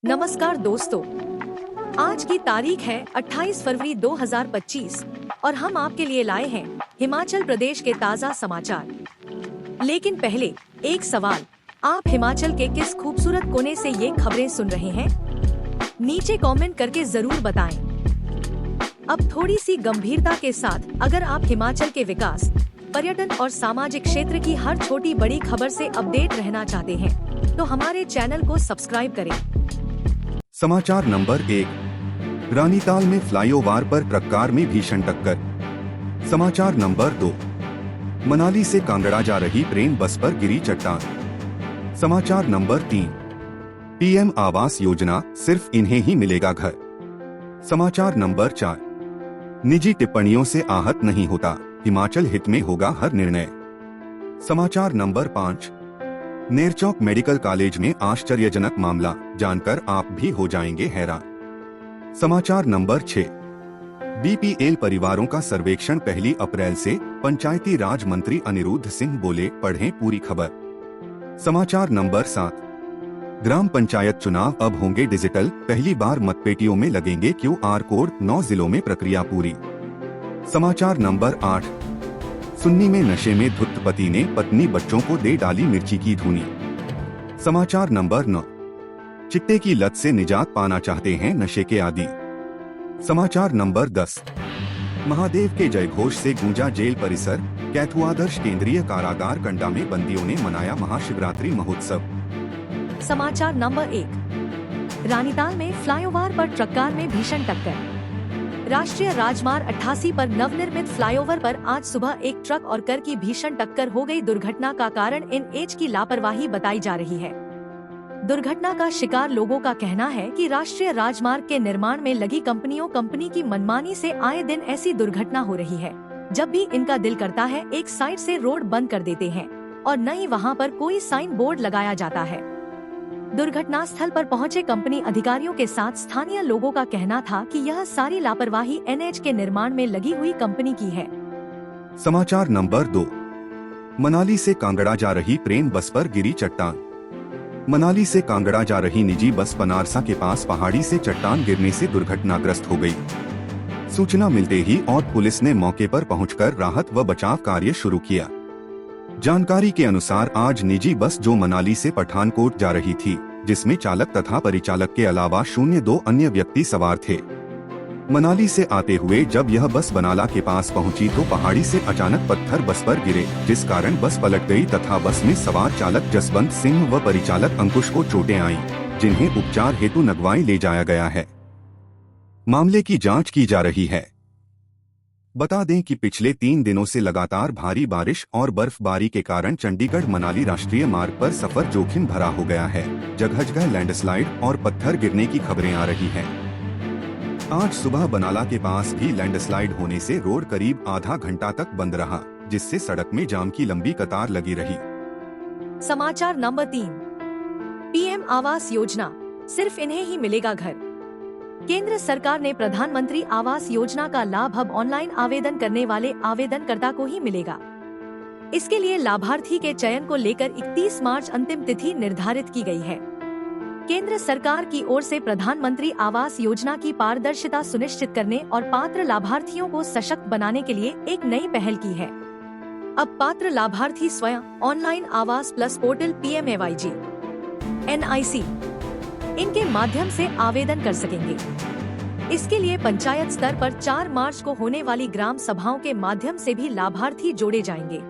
नमस्कार दोस्तों, आज की तारीख है 28 फरवरी 2025 और हम आपके लिए लाए हैं हिमाचल प्रदेश के ताज़ा समाचार। लेकिन पहले एक सवाल, आप हिमाचल के किस खूबसूरत कोने से ये खबरें सुन रहे हैं? नीचे कमेंट करके जरूर बताएं। अब थोड़ी सी गंभीरता के साथ, अगर आप हिमाचल के विकास, पर्यटन और सामाजिक क्षेत्र की हर छोटी बड़ी खबर से अपडेट रहना चाहते हैं, तो हमारे चैनल को सब्सक्राइब करें। समाचार नंबर 1, रानीताल में फ्लाईओवर पर ट्रक कार में भीषण टक्कर। समाचार नंबर 2, मनाली से कांगड़ा जा रही ट्रेन बस पर गिरी चट्टान। समाचार नंबर 3, पीएम आवास योजना, सिर्फ इन्हें ही मिलेगा घर। समाचार नंबर 4, निजी टिप्पणियों से आहत नहीं होता, हिमाचल हित में होगा हर निर्णय। समाचार नंबर 5, नेरचौक मेडिकल कॉलेज में आश्चर्यजनक मामला, जानकर आप भी हो जाएंगे हैरान। समाचार नंबर 6, बीपीएल परिवारों का सर्वेक्षण 1 अप्रैल से, पंचायती राज मंत्री अनिरुद्ध सिंह बोले, पढ़ें पूरी खबर। समाचार नंबर 7, ग्राम पंचायत चुनाव अब होंगे डिजिटल, पहली बार मतपेटियों में लगेंगे QR कोड, 9 जिलों में प्रक्रिया पूरी। समाचार नंबर 8, सुन्नी में नशे में धुत पति ने पत्नी बच्चों को दे डाली मिर्ची की धुनी। समाचार नंबर 9, चिट्टे की लत से निजात पाना चाहते हैं नशे के आदी। समाचार नंबर 10, महादेव के जयघोष से गूंजा जेल परिसर, कैथुआदर्श केंद्रीय कारागार कंडा में बंदियों ने मनाया महाशिवरात्रि महोत्सव। समाचार नंबर 1, रानीताल में फ्लाईओवर पर ट्रक कार में भीषण टक्कर। राष्ट्रीय राजमार्ग 88 पर नवनिर्मित फ्लाईओवर पर आज सुबह एक ट्रक और कार की भीषण टक्कर हो गई। दुर्घटना का कारण एनएच की लापरवाही बताई जा रही है। दुर्घटना का शिकार लोगों का कहना है कि राष्ट्रीय राजमार्ग के निर्माण में लगी कंपनी की मनमानी से आए दिन ऐसी दुर्घटना हो रही है। जब भी इनका दिल करता है, एक साइड से रोड बंद कर देते हैं और न ही वहाँ पर कोई साइन बोर्ड लगाया जाता है। दुर्घटना स्थल पर पहुंचे कंपनी अधिकारियों के साथ स्थानीय लोगों का कहना था कि यह सारी लापरवाही एनएच के निर्माण में लगी हुई कंपनी की है। समाचार नंबर 2, मनाली से कांगड़ा जा रही ट्रेन बस पर गिरी चट्टान। मनाली से कांगड़ा जा रही निजी बस पनारसा के पास पहाड़ी से चट्टान गिरने से दुर्घटनाग्रस्त हो गई। सूचना मिलते ही और पुलिस ने मौके पर पहुंचकर राहत व बचाव कार्य शुरू किया। जानकारी के अनुसार आज निजी बस जो मनाली से पठानकोट जा रही थी, जिसमें चालक तथा परिचालक के अलावा 2 अन्य व्यक्ति सवार थे। मनाली से आते हुए जब यह बस बनाला के पास पहुंची तो पहाड़ी से अचानक पत्थर बस पर गिरे, जिस कारण बस पलट गई तथा बस में सवार चालक जसवंत सिंह व परिचालक अंकुश को चोटें आईं, जिन्हें उपचार हेतु नगवाई ले जाया गया है। मामले की जाँच की जा रही है। बता दें कि पिछले 3 दिनों से लगातार भारी बारिश और बर्फबारी के कारण चंडीगढ़ मनाली राष्ट्रीय मार्ग पर सफर जोखिम भरा हो गया है। जगह जगह लैंडस्लाइड और पत्थर गिरने की खबरें आ रही हैं। आज सुबह बनाला के पास भी लैंडस्लाइड होने से रोड करीब आधा घंटा तक बंद रहा, जिससे सड़क में जाम की लंबी कतार लगी रही। समाचार नंबर 3, पीएम आवास योजना, सिर्फ इन्हें ही मिलेगा घर। केंद्र सरकार ने प्रधानमंत्री आवास योजना का लाभ अब ऑनलाइन आवेदन करने वाले आवेदनकर्ता को ही मिलेगा। इसके लिए लाभार्थी के चयन को लेकर 31 मार्च अंतिम तिथि निर्धारित की गई है। केंद्र सरकार की ओर से प्रधानमंत्री आवास योजना की पारदर्शिता सुनिश्चित करने और पात्र लाभार्थियों को सशक्त बनाने के लिए एक नई पहल की है। अब पात्र लाभार्थी स्वयं ऑनलाइन आवास प्लस पोर्टल PMAYG NIC इनके माध्यम से आवेदन कर सकेंगे। इसके लिए पंचायत स्तर पर 4 मार्च को होने वाली ग्राम सभाओं के माध्यम से भी लाभार्थी जोड़े जाएंगे।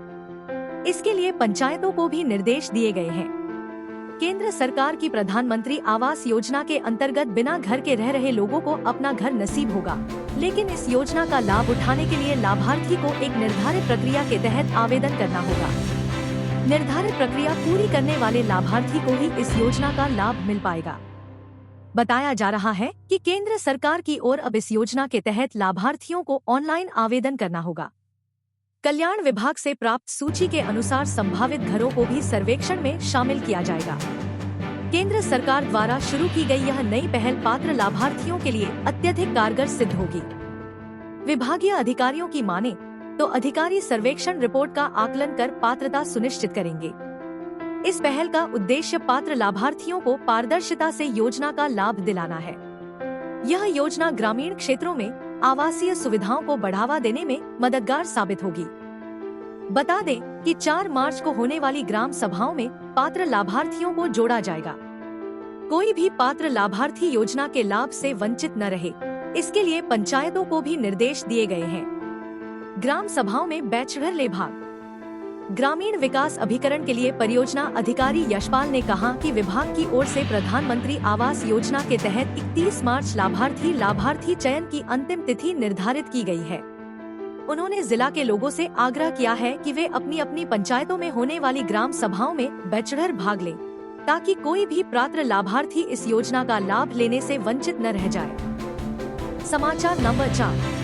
इसके लिए पंचायतों को भी निर्देश दिए गए हैं। केंद्र सरकार की प्रधानमंत्री आवास योजना के अंतर्गत बिना घर के रह रहे लोगों को अपना घर नसीब होगा, लेकिन इस योजना का लाभ उठाने के लिए लाभार्थी को एक निर्धारित प्रक्रिया के तहत आवेदन करना होगा। निर्धारित प्रक्रिया पूरी करने वाले लाभार्थी को ही इस योजना का लाभ मिल पाएगा। बताया जा रहा है कि केंद्र सरकार की ओर अब इस योजना के तहत लाभार्थियों को ऑनलाइन आवेदन करना होगा। कल्याण विभाग से प्राप्त सूची के अनुसार संभावित घरों को भी सर्वेक्षण में शामिल किया जाएगा। केंद्र सरकार द्वारा शुरू की गई यह नई पहल पात्र लाभार्थियों के लिए अत्यधिक कारगर सिद्ध होगी। विभागीय अधिकारियों की माने तो अधिकारी सर्वेक्षण रिपोर्ट का आकलन कर पात्रता सुनिश्चित करेंगे। इस पहल का उद्देश्य पात्र लाभार्थियों को पारदर्शिता से योजना का लाभ दिलाना है। यह योजना ग्रामीण क्षेत्रों में आवासीय सुविधाओं को बढ़ावा देने में मददगार साबित होगी। बता दें कि 4 मार्च को होने वाली ग्राम सभाओं में पात्र लाभार्थियों को जोड़ा जाएगा। कोई भी पात्र लाभार्थी योजना के लाभ से वंचित न रहे, इसके लिए पंचायतों को भी निर्देश दिए गए हैं। ग्राम सभाओं में बैचलर लेभाग। ग्रामीण विकास अभिकरण के लिए परियोजना अधिकारी यशपाल ने कहा कि विभाग की ओर से प्रधानमंत्री आवास योजना के तहत 31 मार्च लाभार्थी चयन की अंतिम तिथि निर्धारित की गई है। उन्होंने जिला के लोगों से आग्रह किया है कि वे अपनी अपनी पंचायतों में होने वाली ग्राम सभाओं में बैचलर भाग लें, ताकि कोई भी पात्र लाभार्थी इस योजना का लाभ लेने से वंचित न रह जाए। समाचार नंबर 4।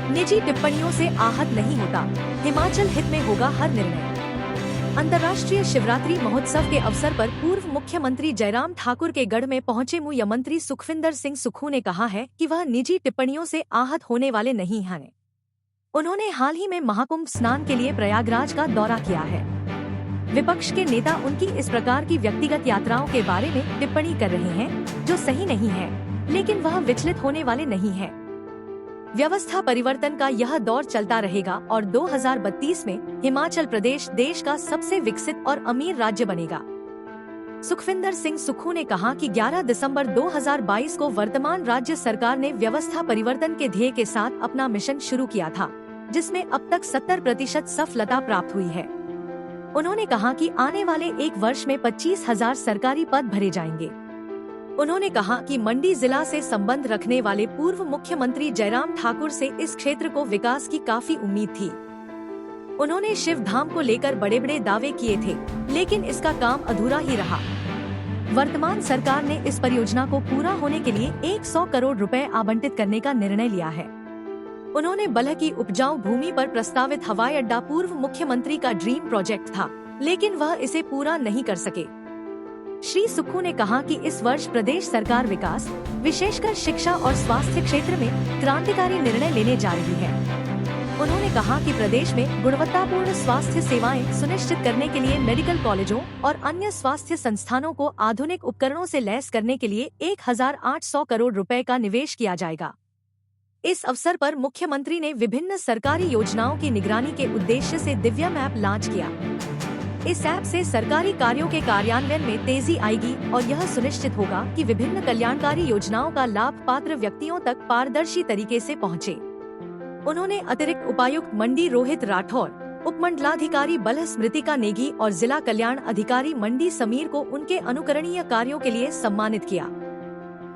निजी टिप्पणियों से आहत नहीं होता, हिमाचल हित में होगा हर निर्णय। अंतर्राष्ट्रीय शिवरात्रि महोत्सव के अवसर पर पूर्व मुख्यमंत्री जयराम ठाकुर के गढ़ में पहुंचे मुख्य मंत्री सुखविंदर सिंह सुक्खू ने कहा है कि वह निजी टिप्पणियों से आहत होने वाले नहीं हैं। उन्होंने हाल ही में महाकुंभ स्नान के लिए प्रयागराज का दौरा किया है। विपक्ष के नेता उनकी इस प्रकार की व्यक्तिगत यात्राओं के बारे में टिप्पणी कर रहे हैं, जो सही नहीं है, लेकिन वह विचलित होने वाले नहीं है। व्यवस्था परिवर्तन का यह दौर चलता रहेगा और 2032 में हिमाचल प्रदेश देश का सबसे विकसित और अमीर राज्य बनेगा। सुखविंदर सिंह सुक्खू ने कहा कि 11 दिसंबर 2022 को वर्तमान राज्य सरकार ने व्यवस्था परिवर्तन के ध्येय के साथ अपना मिशन शुरू किया था, जिसमें अब तक 70% सफलता प्राप्त हुई है। उन्होंने कहा कि आने वाले 1 वर्ष में 25,000 सरकारी पद भरे जाएंगे। उन्होंने कहा कि मंडी जिला से संबंध रखने वाले पूर्व मुख्यमंत्री जयराम ठाकुर से इस क्षेत्र को विकास की काफी उम्मीद थी। उन्होंने शिव धाम को लेकर बड़े बड़े दावे किए थे, लेकिन इसका काम अधूरा ही रहा। वर्तमान सरकार ने इस परियोजना को पूरा होने के लिए 100 करोड़ रुपए आवंटित करने का निर्णय लिया है। उन्होंने बल्ह की उपजाऊ भूमि पर प्रस्तावित हवाई अड्डा पूर्व मुख्यमंत्री का ड्रीम प्रोजेक्ट था, लेकिन वह इसे पूरा नहीं कर सके। श्री सुक्खू ने कहा कि इस वर्ष प्रदेश सरकार विकास, विशेषकर शिक्षा और स्वास्थ्य क्षेत्र में क्रांतिकारी निर्णय लेने जा रही है। उन्होंने कहा कि प्रदेश में गुणवत्तापूर्ण स्वास्थ्य सेवाएं सुनिश्चित करने के लिए मेडिकल कॉलेजों और अन्य स्वास्थ्य संस्थानों को आधुनिक उपकरणों से लैस करने के लिए 1800 करोड़ रुपए का निवेश किया जाएगा। इस अवसर पर मुख्यमंत्री ने विभिन्न सरकारी योजनाओं की निगरानी के उद्देश्य से दिव्या मैप लॉन्च किया। इस ऐप से सरकारी कार्यों के कार्यान्वयन में तेजी आएगी और यह सुनिश्चित होगा कि विभिन्न कल्याणकारी योजनाओं का लाभ पात्र व्यक्तियों तक पारदर्शी तरीके से पहुंचे। उन्होंने अतिरिक्त उपायुक्त मंडी रोहित राठौर, उपमंडलाधिकारी बल्ह स्मृतिका नेगी और जिला कल्याण अधिकारी मंडी समीर को उनके अनुकरणीय कार्यों के लिए सम्मानित किया।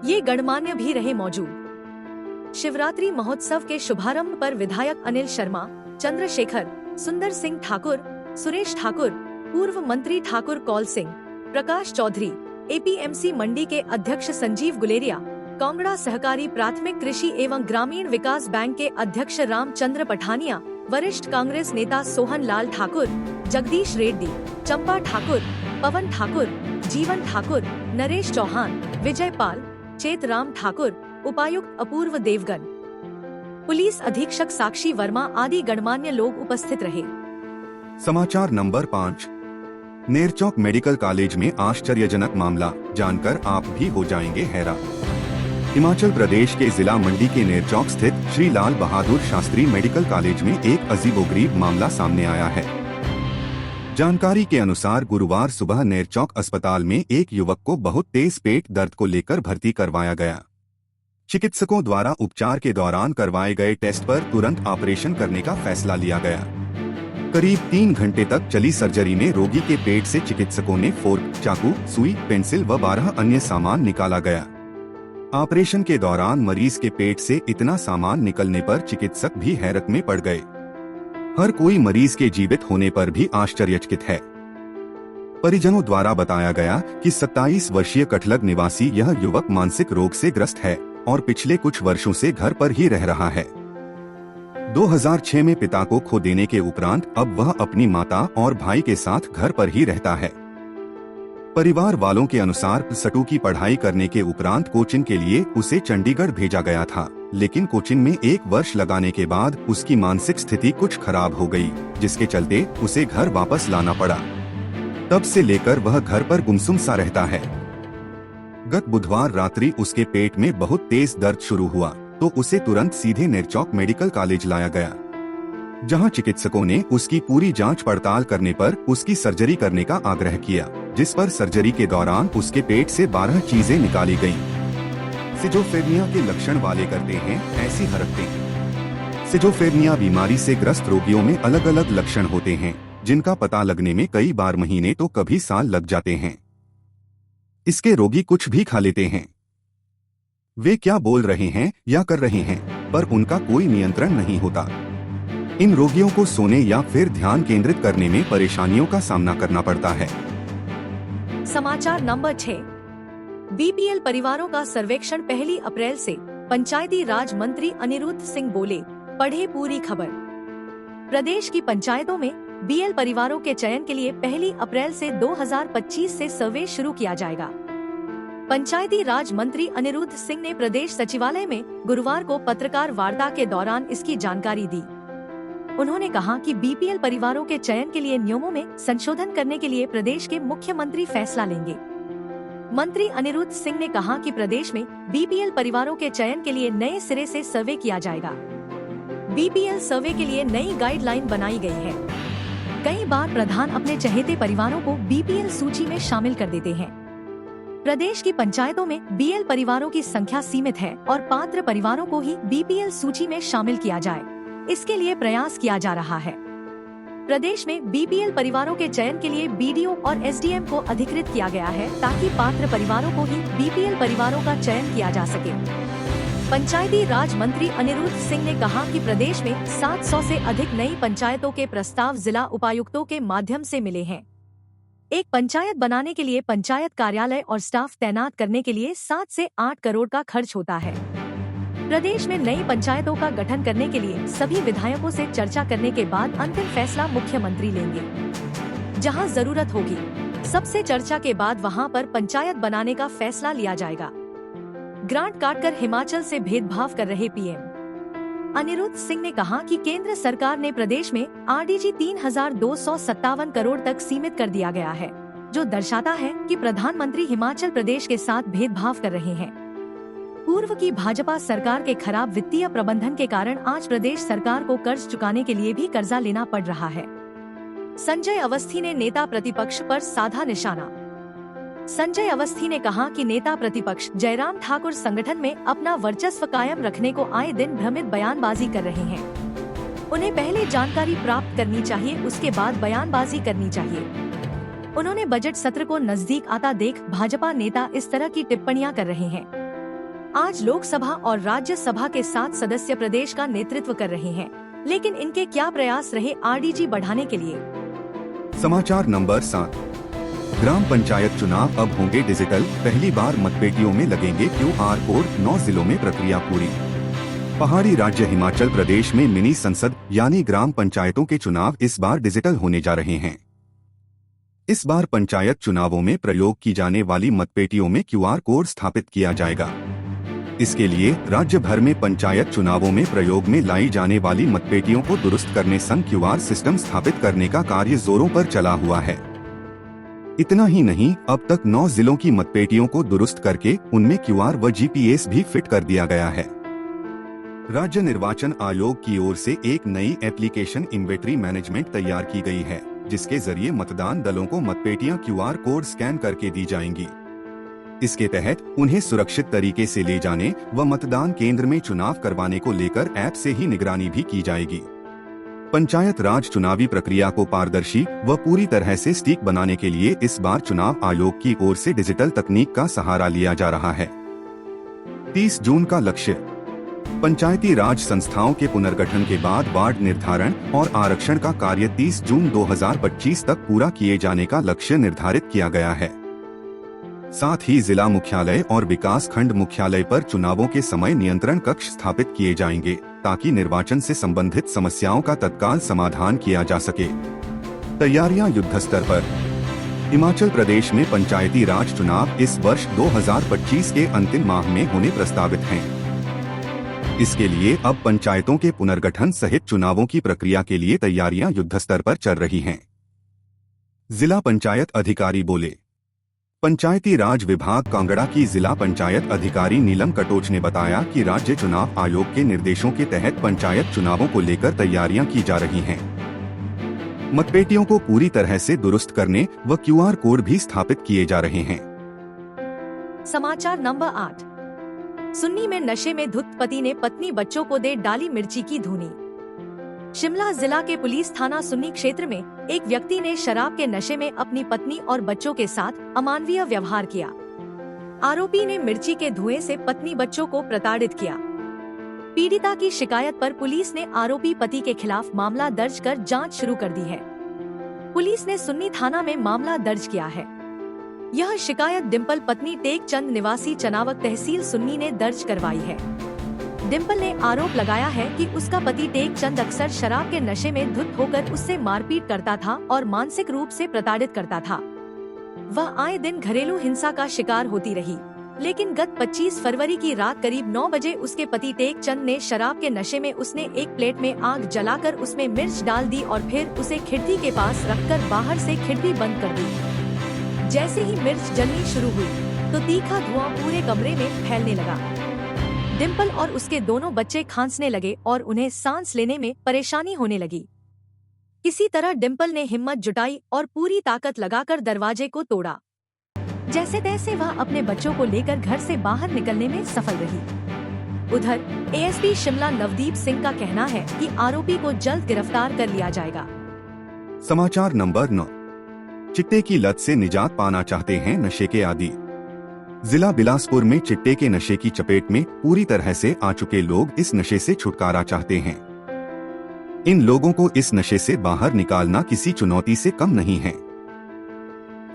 ये गणमान्य भी रहे मौजूद। शिवरात्रि महोत्सव के शुभारंभ पर विधायक अनिल शर्मा, चंद्रशेखर, सुंदर सिंह ठाकुर, सुरेश ठाकुर, पूर्व मंत्री ठाकुर कौल सिंह, प्रकाश चौधरी, एपीएमसी मंडी के अध्यक्ष संजीव गुलेरिया, कांगड़ा सहकारी प्राथमिक कृषि एवं ग्रामीण विकास बैंक के अध्यक्ष रामचंद्र पठानिया, वरिष्ठ कांग्रेस नेता सोहन लाल ठाकुर, जगदीश रेड्डी, चंपा ठाकुर, पवन ठाकुर, जीवन ठाकुर, नरेश चौहान, विजय पाल, चेतराम ठाकुर, उपायुक्त अपूर्व देवगन, पुलिस अधीक्षक साक्षी वर्मा आदि गणमान्य लोग उपस्थित रहे। समाचार नंबर 5। नेरचौक मेडिकल कॉलेज में आश्चर्यजनक मामला, जानकर आप भी हो जाएंगे हैरान। हिमाचल प्रदेश के जिला मंडी के नेरचौक स्थित श्री लाल बहादुर शास्त्री मेडिकल कॉलेज में एक अजीबोगरीब मामला सामने आया है। जानकारी के अनुसार गुरुवार सुबह नेरचौक अस्पताल में एक युवक को बहुत तेज पेट दर्द को लेकर भर्ती करवाया गया। चिकित्सकों द्वारा उपचार के दौरान करवाए गए टेस्ट पर तुरंत ऑपरेशन करने का फैसला लिया गया। करीब 3 घंटे तक चली सर्जरी में रोगी के पेट से चिकित्सकों ने फोर्क, चाकू, सुई, पेंसिल व 12 अन्य सामान निकाला गया। ऑपरेशन के दौरान मरीज के पेट से इतना सामान निकलने पर चिकित्सक भी हैरत में पड़ गए। हर कोई मरीज के जीवित होने पर भी आश्चर्यचकित है। परिजनों द्वारा बताया गया कि 27 वर्षीय कठलग निवासी यह युवक मानसिक रोग से ग्रस्त है और पिछले कुछ वर्षों से घर पर ही रह रहा है। 2006 में पिता को खो देने के उपरांत अब वह अपनी माता और भाई के साथ घर पर ही रहता है। परिवार वालों के अनुसार सटू की पढ़ाई करने के उपरांत कोचिंग के लिए उसे चंडीगढ़ भेजा गया था, लेकिन कोचिंग में 1 वर्ष लगाने के बाद उसकी मानसिक स्थिति कुछ खराब हो गई, जिसके चलते उसे घर वापस लाना पड़ा। तब से लेकर वह घर पर गुमसुम सा रहता है। गत बुधवार रात्रि उसके पेट में बहुत तेज दर्द शुरू हुआ तो उसे तुरंत सीधे नेरचौक मेडिकल कॉलेज लाया गया, जहां चिकित्सकों ने उसकी पूरी जांच पड़ताल करने पर उसकी सर्जरी करने का आग्रह किया, जिस पर सर्जरी के दौरान उसके पेट से 12 चीजें निकाली गईं। सिजोफ्रेनिया के लक्षण वाले करते हैं ऐसी हरकतें। सिजोफ्रेनिया बीमारी से ग्रस्त रोगियों में अलग अलग लक्षण होते हैं, जिनका पता लगने में कई बार महीने तो कभी साल लग जाते हैं। इसके रोगी कुछ भी खा लेते हैं, वे क्या बोल रहे हैं या कर रहे हैं पर उनका कोई नियंत्रण नहीं होता। इन रोगियों को सोने या फिर ध्यान केंद्रित करने में परेशानियों का सामना करना पड़ता है। समाचार नंबर 6। बीपीएल परिवारों का सर्वेक्षण 1 अप्रैल से, पंचायती राज मंत्री अनिरुद्ध सिंह बोले, पढ़े पूरी खबर। प्रदेश की पंचायतों में बीएल परिवारों के चयन के लिए 1 अप्रैल से 2025 से सर्वे शुरू किया जाएगा। पंचायती राज मंत्री अनिरुद्ध सिंह ने प्रदेश सचिवालय में गुरुवार को पत्रकार वार्ता के दौरान इसकी जानकारी दी। उन्होंने कहा कि बीपीएल परिवारों के चयन के लिए नियमों में संशोधन करने के लिए प्रदेश के मुख्यमंत्री फैसला लेंगे। मंत्री अनिरुद्ध सिंह ने कहा कि प्रदेश में बीपीएल परिवारों के चयन के लिए नए सिरे से सर्वे किया जाएगा। बीपीएल सर्वे के लिए नई गाइडलाइन बनाई गई है। कई बार प्रधान अपने चहेते परिवारों को बीपीएल सूची में शामिल कर देते हैं। प्रदेश की पंचायतों में बीएल परिवारों की संख्या सीमित है और पात्र परिवारों को ही बीपीएल सूची में शामिल किया जाए, इसके लिए प्रयास किया जा रहा है। प्रदेश में बीपीएल परिवारों के चयन के लिए बीडीओ और एसडीएम को अधिकृत किया गया है, ताकि पात्र परिवारों को ही बीपीएल परिवारों का चयन किया जा सके। पंचायती राज मंत्री अनिरुद्ध सिंह ने कहा कि प्रदेश में 700 से अधिक नई पंचायतों के प्रस्ताव जिला उपायुक्तों के माध्यम से मिले हैं। एक पंचायत बनाने के लिए पंचायत कार्यालय और स्टाफ तैनात करने के लिए 7 से 8 करोड़ का खर्च होता है। प्रदेश में नई पंचायतों का गठन करने के लिए सभी विधायकों से चर्चा करने के बाद अंतिम फैसला मुख्यमंत्री लेंगे। जहां जरूरत होगी, सबसे चर्चा के बाद वहां पर पंचायत बनाने का फैसला लिया जाएगा। ग्रांट काटकर हिमाचल से भेदभाव कर रहे पीएम अनिरुद्ध सिंह ने कहा कि केंद्र सरकार ने प्रदेश में आरडीजी 3257 करोड़ तक सीमित कर दिया गया है, जो दर्शाता है कि प्रधानमंत्री हिमाचल प्रदेश के साथ भेदभाव कर रहे हैं। पूर्व की भाजपा सरकार के खराब वित्तीय प्रबंधन के कारण आज प्रदेश सरकार को कर्ज चुकाने के लिए भी कर्जा लेना पड़ रहा है। संजय अवस्थी ने नेता प्रतिपक्ष पर साधा निशाना। संजय अवस्थी ने कहा कि नेता प्रतिपक्ष जयराम ठाकुर संगठन में अपना वर्चस्व कायम रखने को आए दिन भ्रमित बयानबाजी कर रहे हैं। उन्हें पहले जानकारी प्राप्त करनी चाहिए, उसके बाद बयानबाजी करनी चाहिए। उन्होंने बजट सत्र को नजदीक आता देख भाजपा नेता इस तरह की टिप्पणियां कर रहे हैं। आज लोकसभा और राज्यसभा के 7 सदस्य प्रदेश का नेतृत्व कर रहे हैं, लेकिन इनके क्या प्रयास रहे आरडीजी बढ़ाने के लिए। समाचार नंबर 7। ग्राम पंचायत चुनाव अब होंगे डिजिटल, पहली बार मतपेटियों में लगेंगे क्यूआर कोड, 9 जिलों में प्रक्रिया पूरी। पहाड़ी राज्य हिमाचल प्रदेश में मिनी संसद यानी ग्राम पंचायतों के चुनाव इस बार डिजिटल होने जा रहे हैं। इस बार पंचायत चुनावों में प्रयोग की जाने वाली मतपेटियों में क्यूआर कोड स्थापित किया जाएगा। इसके लिए राज्य भर में पंचायत चुनावों में प्रयोग में लाई जाने वाली मतपेटियों को दुरुस्त करने संग क्यूआर सिस्टम स्थापित करने का कार्य जोरों पर चला हुआ है। इतना ही नहीं, अब तक 9 जिलों की मतपेटियों को दुरुस्त करके उनमें क्यूआर व जीपीएस भी फिट कर दिया गया है। राज्य निर्वाचन आयोग की ओर से एक नई एप्लीकेशन इन्वेंटरी मैनेजमेंट तैयार की गई है, जिसके जरिए मतदान दलों को मतपेटियां क्यूआर कोड स्कैन करके दी जाएंगी। इसके तहत उन्हें सुरक्षित तरीके से ले जाने व मतदान केंद्र में चुनाव करवाने को लेकर ऐप से ही निगरानी भी की जाएगी। पंचायत राज चुनावी प्रक्रिया को पारदर्शी व पूरी तरह से सटीक बनाने के लिए इस बार चुनाव आयोग की ओर से डिजिटल तकनीक का सहारा लिया जा रहा है। 30 जून का लक्ष्य। पंचायती राज संस्थाओं के पुनर्गठन के बाद वार्ड निर्धारण और आरक्षण का कार्य 30 जून 2025 तक पूरा किए जाने का लक्ष्य निर्धारित किया गया है। साथ ही जिला मुख्यालय और विकास खंड मुख्यालय पर चुनावों के समय नियंत्रण कक्ष स्थापित किए जाएंगे, ताकि निर्वाचन से संबंधित समस्याओं का तत्काल समाधान किया जा सके। तैयारियां युद्धस्तर पर। हिमाचल प्रदेश में पंचायती राज चुनाव इस वर्ष 2025 के अंतिम माह में होने प्रस्तावित हैं। इसके लिए अब पंचायतों के पुनर्गठन सहित चुनावों की प्रक्रिया के लिए तैयारियां युद्धस्तर पर चल रही हैं। जिला पंचायत अधिकारी बोले। पंचायती राज विभाग कांगड़ा की जिला पंचायत अधिकारी नीलम कटोच ने बताया कि राज्य चुनाव आयोग के निर्देशों के तहत पंचायत चुनावों को लेकर तैयारियां की जा रही हैं। मतपेटियों को पूरी तरह से दुरुस्त करने व QR कोड भी स्थापित किए जा रहे हैं। समाचार नंबर 8। सुन्नी में नशे में धुत पति ने पत्नी बच्चों को दे डाली मिर्ची की धुनी। शिमला जिला के पुलिस थाना सुन्नी क्षेत्र में एक व्यक्ति ने शराब के नशे में अपनी पत्नी और बच्चों के साथ अमानवीय व्यवहार किया। आरोपी ने मिर्ची के धुएं से पत्नी बच्चों को प्रताड़ित किया। पीड़िता की शिकायत पर पुलिस ने आरोपी पति के खिलाफ मामला दर्ज कर जांच शुरू कर दी है। पुलिस ने सुन्नी थाना में मामला दर्ज किया है। यह शिकायत डिम्पल पत्नी टेक चंद निवासी चनावक तहसील सुन्नी ने दर्ज करवाई है। डिम्पल ने आरोप लगाया है कि उसका पति टेक चंद अक्सर शराब के नशे में धुत होकर उससे मारपीट करता था और मानसिक रूप से प्रताड़ित करता था। वह आए दिन घरेलू हिंसा का शिकार होती रही, लेकिन गत 25 फरवरी की रात करीब 9 बजे उसके पति टेक चंद ने शराब के नशे में उसने एक प्लेट में आग जलाकर उसमें मिर्च डाल दी और फिर उसे खिड़की के पास रखकर बाहर से खिड़की बंद कर दी। जैसे ही मिर्च जलनी शुरू हुई तो तीखा धुआं पूरे कमरे में फैलने लगा। डिम्पल और उसके दोनों बच्चे खांसने लगे और उन्हें सांस लेने में परेशानी होने लगी। किसी तरह डिम्पल ने हिम्मत जुटाई और पूरी ताकत लगाकर दरवाजे को तोड़ा। जैसे तैसे वह अपने बच्चों को लेकर घर से बाहर निकलने में सफल रही। उधर ASP शिमला नवदीप सिंह का कहना है कि आरोपी को जल्द गिरफ्तार कर लिया जाएगा। समाचार नंबर 9। चिट्टे की लत से निजात पाना चाहते हैं नशे के आदी। जिला बिलासपुर में चिट्टे के नशे की चपेट में पूरी तरह से आ चुके लोग इस नशे से छुटकारा चाहते हैं। इन लोगों को इस नशे से बाहर निकालना किसी चुनौती से कम नहीं है।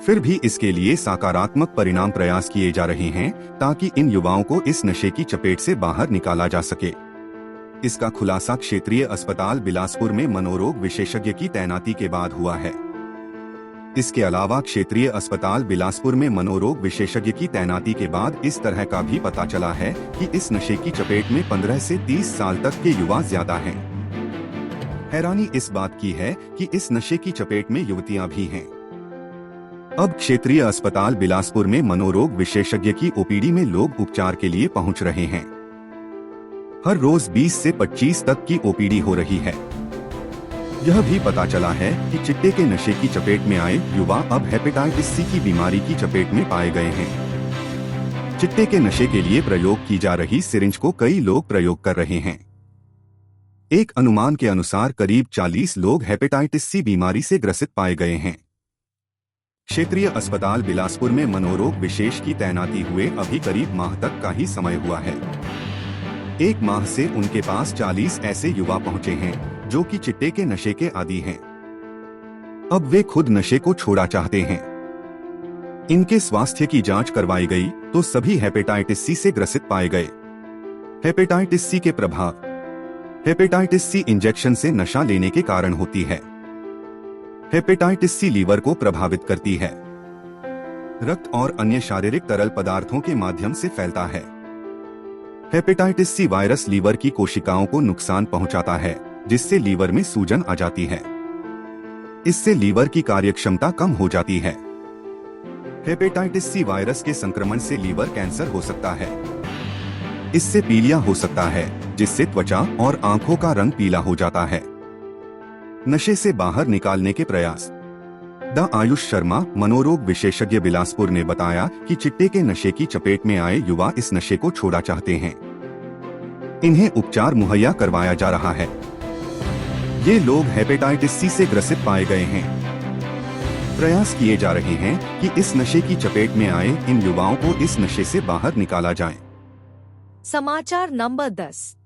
फिर भी इसके लिए सकारात्मक परिणाम प्रयास किए जा रहे हैं ताकि इन युवाओं को इस नशे की चपेट से बाहर निकाला जा सके। इसका खुलासा क्षेत्रीय अस्पताल बिलासपुर में मनोरोग विशेषज्ञ की तैनाती के बाद हुआ है। इसके अलावा क्षेत्रीय अस्पताल बिलासपुर में मनोरोग विशेषज्ञ की तैनाती के बाद इस तरह का भी पता चला है कि इस नशे की चपेट में 15 से 30 साल तक के युवा ज्यादा हैं। हैरानी इस बात की है कि इस नशे की चपेट में युवतियां भी हैं। अब क्षेत्रीय अस्पताल बिलासपुर में मनोरोग विशेषज्ञ की OPD में लोग उपचार के लिए पहुंच रहे हैं। हर रोज 20 से 25 तक की OPD हो रही है। यह भी पता चला है कि चिट्टे के नशे की चपेट में आए युवा अब हेपेटाइटिस C की बीमारी की चपेट में पाए गए हैं। चिट्टे के नशे के लिए प्रयोग की जा रही सिरिंज को कई लोग प्रयोग कर रहे हैं। एक अनुमान के अनुसार करीब 40 लोग हेपेटाइटिस C बीमारी से ग्रसित पाए गए हैं। क्षेत्रीय अस्पताल बिलासपुर में मनोरोग विशेष की तैनाती हुए अभी करीब माह तक का ही समय हुआ है। एक माह से उनके पास 40 ऐसे युवा पहुंचे हैं जो कि चिट्टे के नशे के आदी हैं। अब वे खुद नशे को छोड़ा चाहते हैं। इनके स्वास्थ्य की जांच करवाई गई तो सभी हेपेटाइटिस C से ग्रसित पाए गए। हेपेटाइटिस C के प्रभाव। हेपेटाइटिस C इंजेक्शन से नशा लेने के कारण होती है। हेपेटाइटिस C लीवर को प्रभावित करती है। रक्त और अन्य शारीरिक तरल पदार्थों के माध्यम से फैलता है। हेपेटाइटिस C वायरस लीवर की कोशिकाओं को नुकसान पहुंचाता है, जिससे लीवर में सूजन आ जाती है। इससे लीवर की कार्यक्षमता कम हो जाती है। हेपेटाइटिस C वायरस के संक्रमण से लीवर कैंसर हो सकता है। इससे पीलिया हो सकता है, जिससे त्वचा और आंखों का रंग पीला हो जाता है। नशे से बाहर निकालने के प्रयास। डॉ आयुष शर्मा, मनोरोग विशेषज्ञ बिलासपुर ने बताया कि चिट्टे के नशे की चपेट में आए युवा इस नशे को छोड़ा चाहते हैं। इन्हें उपचार मुहैया करवाया जा रहा है। ये लोग हेपेटाइटिस C से ग्रसित पाए गए हैं। प्रयास किए जा रहे हैं कि इस नशे की चपेट में आए इन युवाओं को इस नशे से बाहर निकाला जाए। समाचार नंबर 10।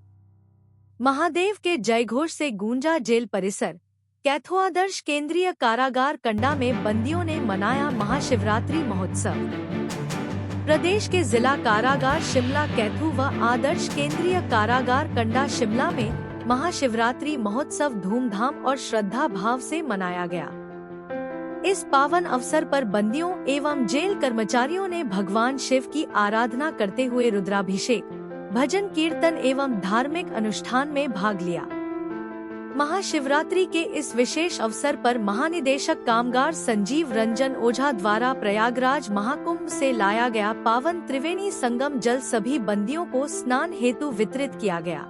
महादेव के जयघोष से गूंजा जेल परिसर। कैथो आदर्श केंद्रीय कारागार कंडा में बंदियों ने मनाया महाशिवरात्रि महोत्सव। प्रदेश के जिला कारागार शिमला कैथू व आदर्श केंद्रीय कारागार कंडा शिमला में महाशिवरात्रि महोत्सव धूमधाम और श्रद्धा भाव से मनाया गया। इस पावन अवसर पर बंदियों एवं जेल कर्मचारियों ने भगवान शिव की आराधना करते हुए रुद्राभिषेक, भजन कीर्तन एवं धार्मिक अनुष्ठान में भाग लिया। महाशिवरात्रि के इस विशेष अवसर पर महानिदेशक कामगार संजीव रंजन ओझा द्वारा प्रयागराज महाकुंभ से लाया गया पावन त्रिवेणी संगम जल सभी बंदियों को स्नान हेतु वितरित किया गया।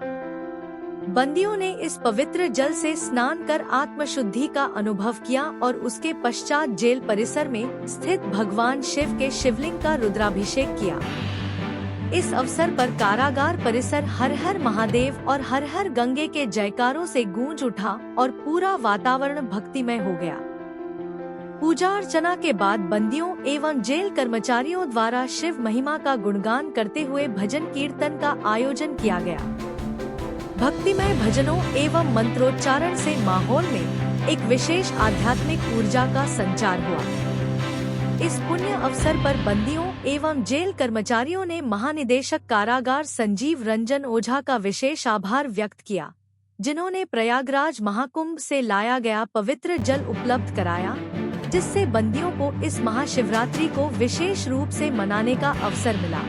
बंदियों ने इस पवित्र जल से स्नान कर आत्मशुद्धि का अनुभव किया और उसके पश्चात जेल परिसर में स्थित भगवान शिव के शिवलिंग का रुद्राभिषेक किया। इस अवसर पर कारागार परिसर हर हर महादेव और हर हर गंगे के जयकारों से गूंज उठा और पूरा वातावरण भक्तिमय हो गया। पूजा अर्चना के बाद बंदियों एवं जेल कर्मचारियों द्वारा शिव महिमा का गुणगान करते हुए भजन कीर्तन का आयोजन किया गया। भक्तिमय भजनों एवं मंत्रोच्चारण से माहौल में एक विशेष आध्यात्मिक ऊर्जा का संचार हुआ। इस पुण्य अवसर पर बंदियों एवं जेल कर्मचारियों ने महानिदेशक कारागार संजीव रंजन ओझा का विशेष आभार व्यक्त किया, जिन्होंने प्रयागराज महाकुंभ से लाया गया पवित्र जल उपलब्ध कराया, जिससे बंदियों को इस महाशिवरात्रि को विशेष रूप से मनाने का अवसर मिला।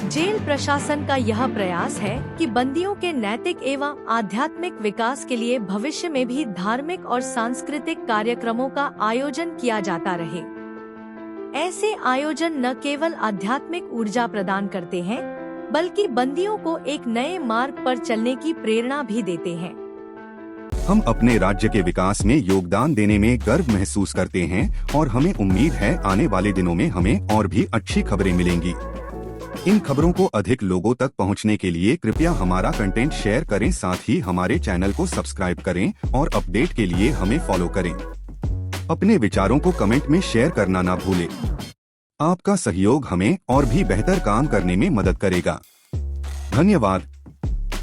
जेल प्रशासन का यह प्रयास है कि बंदियों के नैतिक एवं आध्यात्मिक विकास के लिए भविष्य में भी धार्मिक और सांस्कृतिक कार्यक्रमों का आयोजन किया जाता रहे। ऐसे आयोजन न केवल आध्यात्मिक ऊर्जा प्रदान करते हैं, बल्कि बंदियों को एक नए मार्ग पर चलने की प्रेरणा भी देते हैं। हम अपने राज्य के विकास में योगदान देने में गर्व महसूस करते हैं और हमें उम्मीद है आने वाले दिनों में हमें और भी अच्छी खबरें मिलेंगी। इन खबरों को अधिक लोगों तक पहुंचने के लिए कृपया हमारा कंटेंट शेयर करें, साथ ही हमारे चैनल को सब्सक्राइब करें और अपडेट के लिए हमें फॉलो करें। अपने विचारों को कमेंट में शेयर करना ना भूलें। आपका सहयोग हमें और भी बेहतर काम करने में मदद करेगा। धन्यवाद।